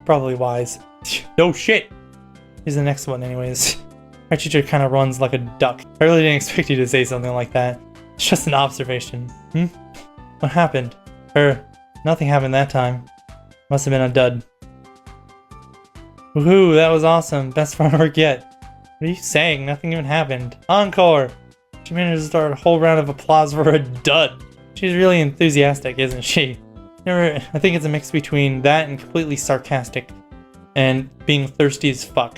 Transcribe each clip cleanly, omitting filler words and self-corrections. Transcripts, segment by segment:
Probably wise. No shit! Here's the next one anyways. Our teacher kind of runs like a duck. I really didn't expect you to say something like that. It's just an observation. What happened? Nothing happened that time. Must have been a dud. Woohoo, that was awesome. Best farm work yet. What are you saying? Nothing even happened. Encore! She managed to start a whole round of applause for a dud. She's really enthusiastic, isn't she? I think it's a mix between that and completely sarcastic and being thirsty as fuck.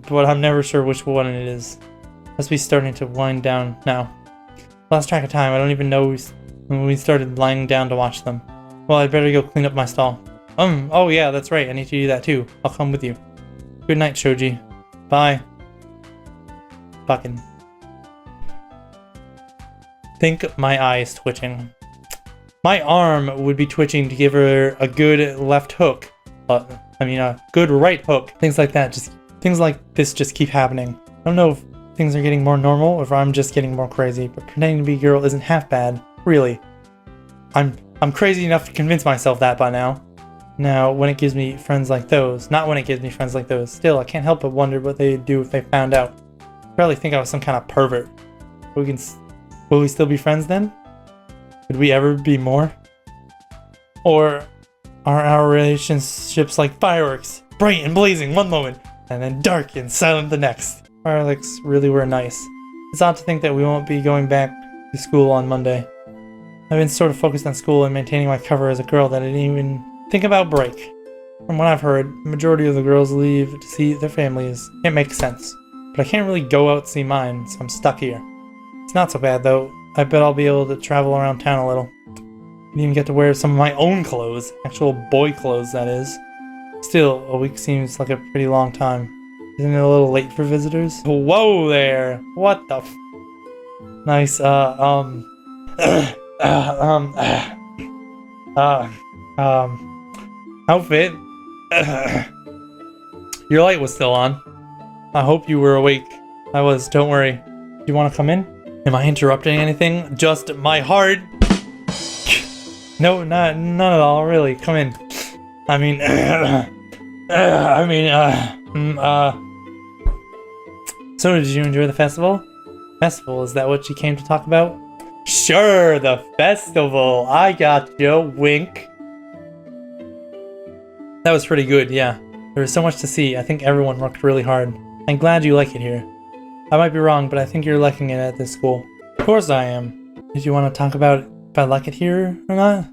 But I'm never sure which one it is. Must be starting to wind down now. Lost track of time. I don't even know when we started lying down to watch them. Well, I'd better go clean up my stall. Oh yeah, that's right. I need to do that too. I'll come with you. Good night, Shoji. Bye. Fucking. Think my eye is twitching. My arm would be twitching to give her a good left hook. A good right hook. Things like that. Things like this just keep happening. I don't know if things are getting more normal or if I'm just getting more crazy, but pretending to be a girl isn't half bad. Really. I'm crazy enough to convince myself that by now. Now, when it gives me friends like those, not when it gives me friends like those, still, I can't help but wonder what they'd do if they found out. Probably think I was some kind of pervert. Will we still be friends then? Could we ever be more? Or are our relationships like fireworks? Bright and blazing one moment, and then dark and silent the next. Fireworks really were nice. It's odd to think that we won't be going back to school on Monday. I've been sort of focused on school and maintaining my cover as a girl that I didn't even think about break. From what I've heard, the majority of the girls leave to see their families. It makes sense. But I can't really go out and see mine, so I'm stuck here. It's not so bad though. I bet I'll be able to travel around town a little. And even get to wear some of my own clothes. Actual boy clothes, that is. Still, a week seems like a pretty long time. Isn't it a little late for visitors? Whoa there! What the f- Nice, outfit. Your light was still on. I hope you were awake. I was, don't worry. Do you want to come in? Am I interrupting anything? Just my heart. No, none at all, really. Come in. So did you enjoy the festival? Festival, is that what you came to talk about? Sure, the festival. I got you. Wink. That was pretty good, yeah. There was so much to see. I think everyone worked really hard. I'm glad you like it here. I might be wrong, but I think you're liking it at this school. Of course I am. Did you want to talk about if I like it here or not?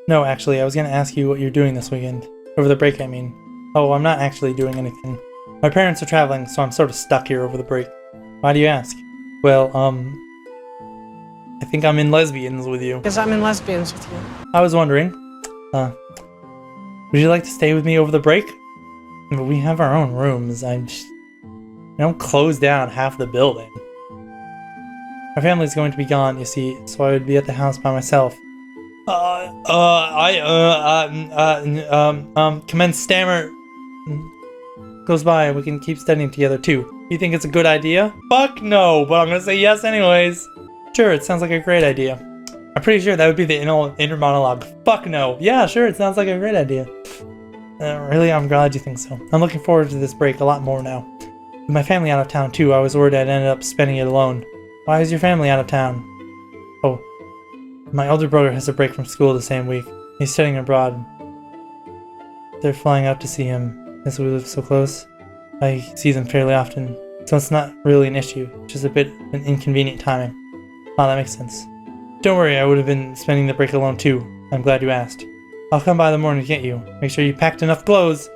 No, actually, I was going to ask you what you're doing this weekend. Over the break, I mean. Oh, I'm not actually doing anything. My parents are traveling, so I'm sort of stuck here over the break. Why do you ask? Well, I think I'm in lesbians with you. Because I'm in lesbians with you. I was wondering, would you like to stay with me over the break? We have our own rooms. I don't close down half the building. My family's going to be gone, you see, so I would be at the house by myself. Commence stammer. Goes by, we can keep studying together too. You think it's a good idea? Fuck no, but I'm gonna say yes anyways. Sure, it sounds like a great idea. I'm pretty sure that would be the inner monologue. Fuck no. Yeah, sure, it sounds like a great idea. Really, I'm glad you think so. I'm looking forward to this break a lot more now. With my family out of town too, I was worried I'd end up spending it alone. Why is your family out of town? Oh, my older brother has a break from school the same week. He's studying abroad. They're flying out to see him. Since we live so close, I see them fairly often, so it's not really an issue, just a bit of an inconvenient timing. Oh, that makes sense. Don't worry, I would have been spending the break alone too. I'm glad you asked. I'll come by the morning to get you. Make sure you packed enough clothes.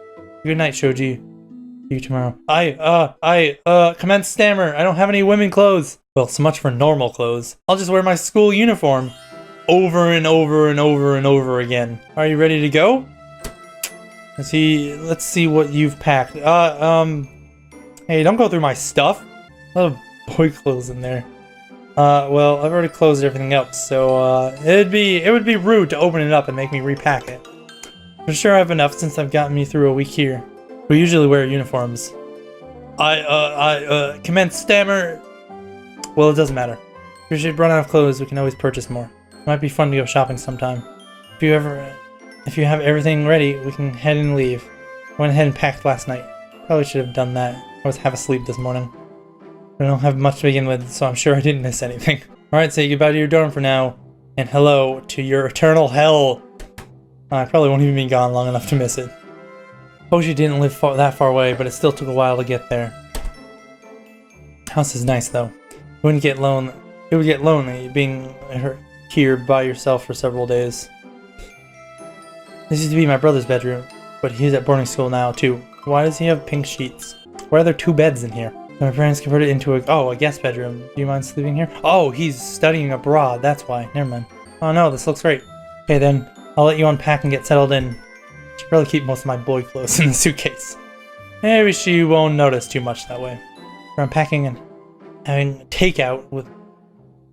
Good night, Shoji. See you tomorrow. Commence stammer. I don't have any women clothes. Well, so much for normal clothes. I'll just wear my school uniform. Over and over and over and over again. Are you ready to go? Let's see what you've packed. Hey, don't go through my stuff. A lot of boy clothes in there. Well, I've already closed everything up, so, it would be rude to open it up and make me repack it. For sure I have enough since I've gotten me through a week here. We usually wear uniforms. Commence stammer. Well, it doesn't matter. If you should run out of clothes, we can always purchase more. It might be fun to go shopping sometime. If you ever if you have everything ready, we can head and leave. I went ahead and packed last night. Probably should have done that. I was half asleep this morning. I don't have much to begin with, so I'm sure I didn't miss anything. Alright, say goodbye to your dorm for now. And hello to your eternal hell. I probably won't even be gone long enough to miss it. Hoshi didn't live that far away, but it still took a while to get there. House is nice though. It would get lonely being here by yourself for several days. This used to be my brother's bedroom, but he's at boarding school now too. Why does he have pink sheets? Why are there 2 beds in here? My parents converted it into a guest bedroom. Do you mind sleeping here? Oh, he's studying abroad. That's why. Never mind. Oh no, this looks great. Okay then, I'll let you unpack and get settled in. Should probably keep most of my boy clothes in the suitcase. Maybe she won't notice too much that way. For unpacking and having takeout with...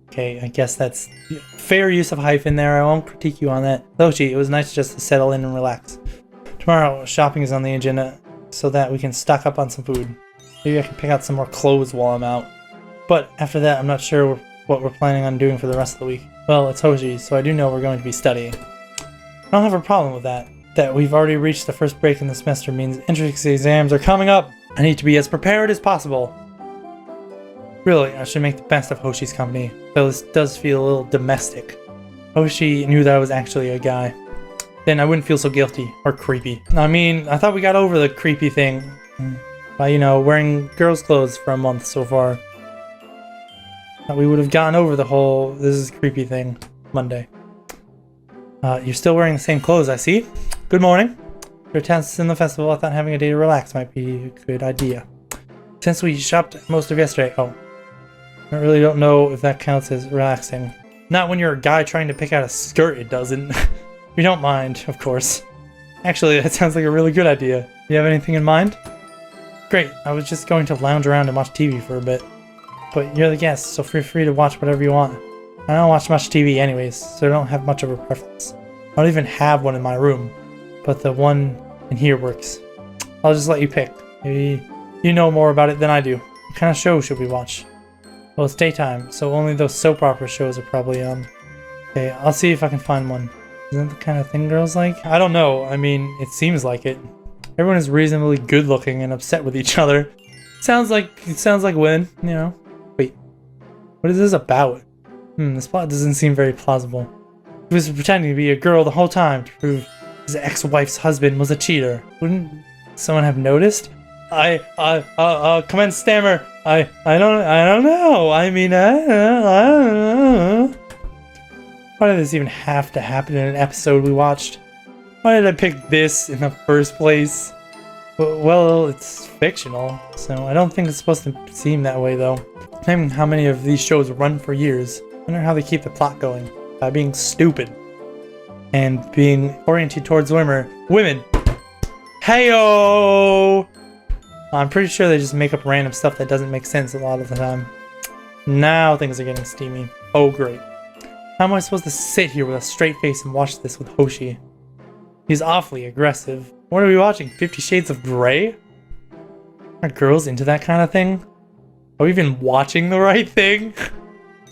Okay, I guess that's fair use of hyphen there. I won't critique you on that. Lochi, it was nice just to settle in and relax. Tomorrow, shopping is on the agenda so that we can stock up on some food. Maybe I can pick out some more clothes while I'm out. But after that, I'm not sure what we're planning on doing for the rest of the week. Well, it's Hoshi, so I do know we're going to be studying. I don't have a problem with that. That we've already reached the first break in the semester means entrance exams are coming up. I need to be as prepared as possible. Really, I should make the best of Hoshi's company, though this does feel a little domestic. Hoshi knew that I was actually a guy. Then I wouldn't feel so guilty or creepy. I mean, I thought we got over the creepy thing by, you know, wearing girls' clothes for a month so far. Thought we would have gotten over the whole this is creepy thing Monday. You're still wearing the same clothes, I see. Good morning. For attendance in the festival, I thought having a day to relax might be a good idea. Since we shopped most of yesterday, I really don't know if that counts as relaxing. Not when you're a guy trying to pick out a skirt, it doesn't. We don't mind, of course. Actually, that sounds like a really good idea. Do you have anything in mind? Great, I was just going to lounge around and watch TV for a bit. But you're the guest, so feel free to watch whatever you want. I don't watch much TV anyways, so I don't have much of a preference. I don't even have one in my room, but the one in here works. I'll just let you pick. Maybe you know more about it than I do. What kind of show should we watch? Well, it's daytime, so only those soap opera shows are probably on. Okay, I'll see if I can find one. Isn't that the kind of thing girls like? I don't know. I mean, it seems like it. Everyone is reasonably good looking and upset with each other. It sounds like women, you know. Wait, what is this about? This plot doesn't seem very plausible. He was pretending to be a girl the whole time to prove his ex-wife's husband was a cheater. Wouldn't someone have noticed? Come on, stammer. I don't know. I mean, I don't know. Why did this even have to happen in an episode we watched? Why did I pick this in the first place? Well, it's fictional, so I don't think it's supposed to seem that way, though. Knowing how many of these shows run for years, I wonder how they keep the plot going. By being stupid. And being oriented towards women. Heyo! I'm pretty sure they just make up random stuff that doesn't make sense a lot of the time. Now things are getting steamy. Oh, great. How am I supposed to sit here with a straight face and watch this with Hoshi? He's awfully aggressive. What are we watching? 50 Shades of Grey? Are girls into that kind of thing? Are we even watching the right thing?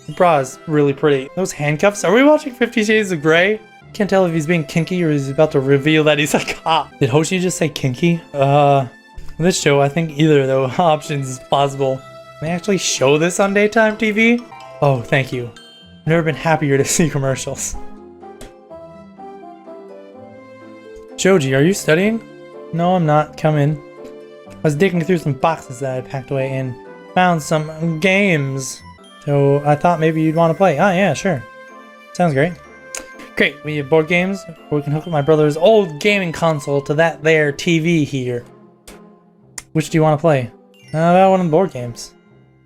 The bra is really pretty. Those handcuffs? Are we watching 50 Shades of Grey? Can't tell if he's being kinky or he's about to reveal that he's a cop. Did Hoshi just say kinky? This show, I think either of those options is plausible. Can they actually show this on daytime TV? Oh, thank you. I've never been happier to see commercials. Joji, are you studying? No, I'm not. Come in. I was digging through some boxes that I packed away and found some games. So I thought maybe you'd want to play. Ah, yeah, sure. Sounds great. Great, we have board games, or we can hook up my brother's old gaming console to that there TV here. Which do you want to play? How about one of the board games?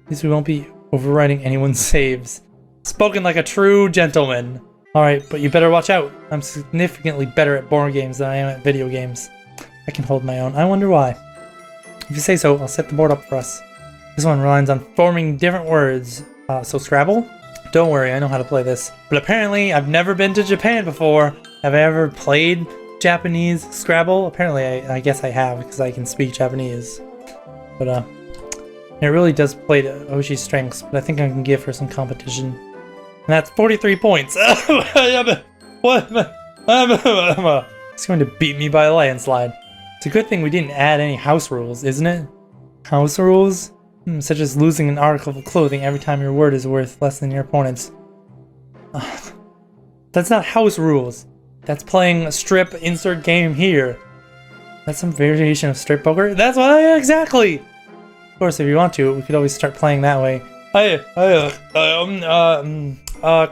At least we won't be overwriting anyone's saves. Spoken like a true gentleman. Alright, but you better watch out. I'm significantly better at board games than I am at video games. I can hold my own. I wonder why. If you say so, I'll set the board up for us. This one relies on forming different words. So Scrabble? Don't worry, I know how to play this. But apparently, I've never been to Japan before. Have I ever played Japanese Scrabble? Apparently, I guess I have, because I can speak Japanese. But, it really does play to Hoshi's strengths, but I think I can give her some competition. And that's 43 points. He's going to beat me by a landslide. It's a good thing we didn't add any house rules, isn't it? House rules? Such as losing an article of clothing every time your word is worth less than your opponent's. That's not house rules. That's playing a strip insert game here. That's some variation of strip poker? That's what exactly! Of course, if you want to, we could always start playing that way.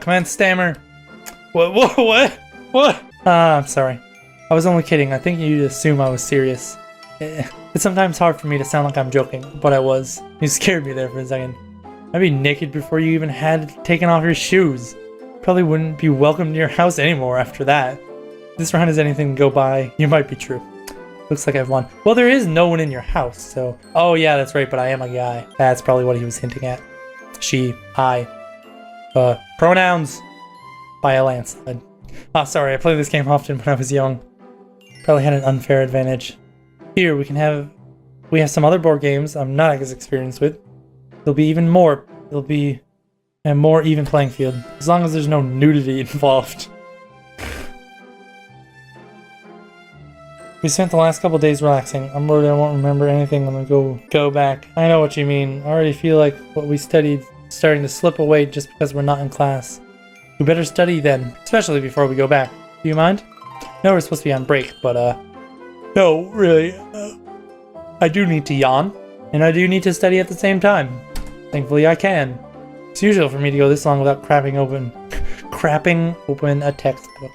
Command stammer. What? I'm sorry. I was only kidding. I think you'd assume I was serious. It's sometimes hard for me to sound like I'm joking, but I was. You scared me there for a second. I'd be naked before you even had taken off your shoes. Probably wouldn't be welcome to your house anymore after that. If this round is anything to go by, you might be true. Looks like I've won. Well, there is no one in your house, so... Oh, yeah, that's right, but I am a guy. That's probably what he was hinting at. She, I. Pronouns. By a landslide. Oh, sorry, I played this game often when I was young. Probably had an unfair advantage. Here, we have some other board games I'm not as experienced with. There'll be a more even playing field. As long as there's no nudity involved. We spent the last couple days relaxing. I'm worried I won't remember anything when we go back. I know what you mean. I already feel like what we studied is starting to slip away just because we're not in class. We better study then, especially before we go back. Do you mind? No, we're supposed to be on break, but no, really. I do need to yawn, and I do need to study at the same time. Thankfully, I can. It's usual for me to go this long without crapping open a textbook.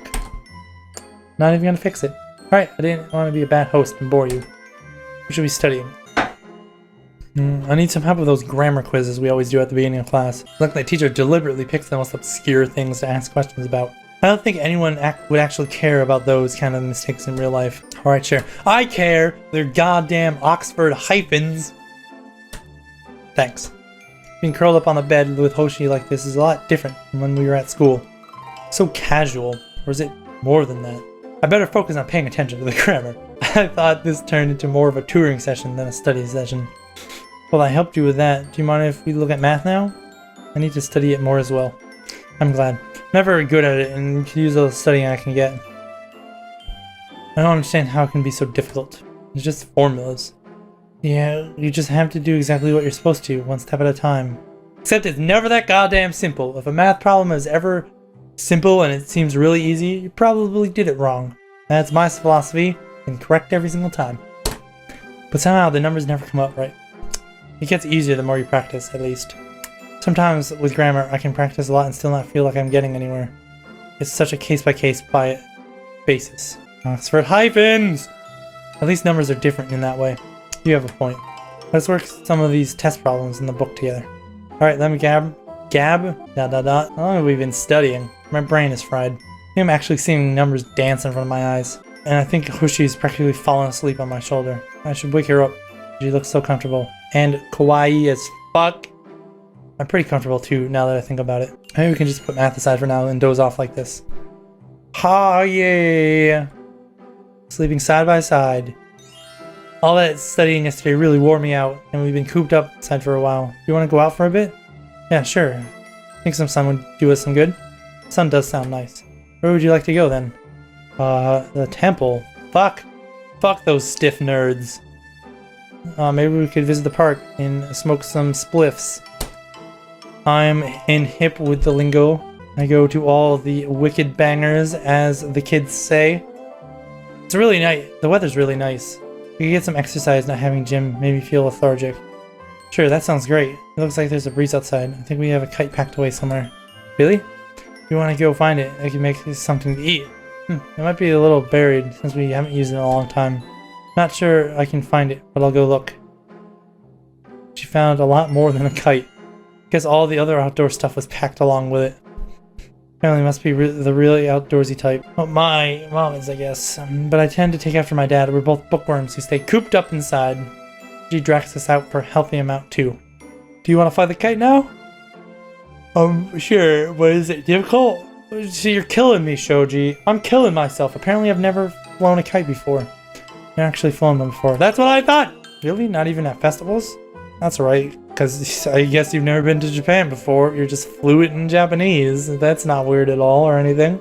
Not even gonna fix it. Alright, I didn't want to be a bad host and bore you. What should we study? I need some help with those grammar quizzes we always do at the beginning of class. Like the teacher deliberately picks the most obscure things to ask questions about. I don't think anyone would actually care about those kind of mistakes in real life. Alright, sure. I care! They're goddamn Oxford hyphens! Thanks. Being curled up on the bed with Hoshi like this is a lot different from when we were at school. So casual. Or is it more than that? I better focus on paying attention to the grammar. I thought this turned into more of a tutoring session than a study session. Well, I helped you with that. Do you mind if we look at math now? I need to study it more as well. I'm glad. I'm not very good at it and can use all the studying I can get. I don't understand how it can be so difficult. It's just formulas. Yeah, you just have to do exactly what you're supposed to, one step at a time. Except it's never that goddamn simple. If a math problem is ever simple and it seems really easy, you probably did it wrong. That's my philosophy, and correct every single time. But somehow the numbers never come up right. It gets easier the more you practice, at least. Sometimes with grammar, I can practice a lot and still not feel like I'm getting anywhere. It's such a case-by-case basis. Oxford hyphens! At least numbers are different in that way. You have a point. Let's work some of these test problems in the book together. Alright, let me gab. How long have we been studying? My brain is fried. I'm actually seeing numbers dance in front of my eyes. And I think Hoshi's practically fallen asleep on my shoulder. I should wake her up. She looks so comfortable. And kawaii as fuck. I'm pretty comfortable too, now that I think about it. Maybe we can just put math aside for now and doze off like this. Ha yeah! Sleeping side by side. All that studying yesterday really wore me out, and we've been cooped up inside for a while. You want to go out for a bit? Yeah, sure. Think some sun would do us some good. Sun does sound nice. Where would you like to go then? The temple. Fuck those stiff nerds. Maybe we could visit the park and smoke some spliffs. I'm in hip with the lingo. I go to all the wicked bangers, as the kids say. It's really nice. The weather's really nice. We could get some exercise not having gym, maybe feel lethargic. Sure, that sounds great. It looks like there's a breeze outside. I think we have a kite packed away somewhere. Really? If you want to go find it, I can make something to eat. It might be a little buried since we haven't used it in a long time. Not sure I can find it, but I'll go look. She found a lot more than a kite. Guess all the other outdoor stuff was packed along with it. Apparently must be the really outdoorsy type. Well, my mom is, I guess. But I tend to take after my dad. We're both bookworms who stay cooped up inside. She drags us out for a healthy amount too. Do you want to fly the kite now? Sure, but is it difficult? See, you're killing me, Shoji. I'm killing myself. Apparently I've never flown a kite before. I've actually flown them before. That's what I thought! Really? Not even at festivals? That's right, because I guess you've never been to Japan before. You're just fluent in Japanese. That's not weird at all or anything.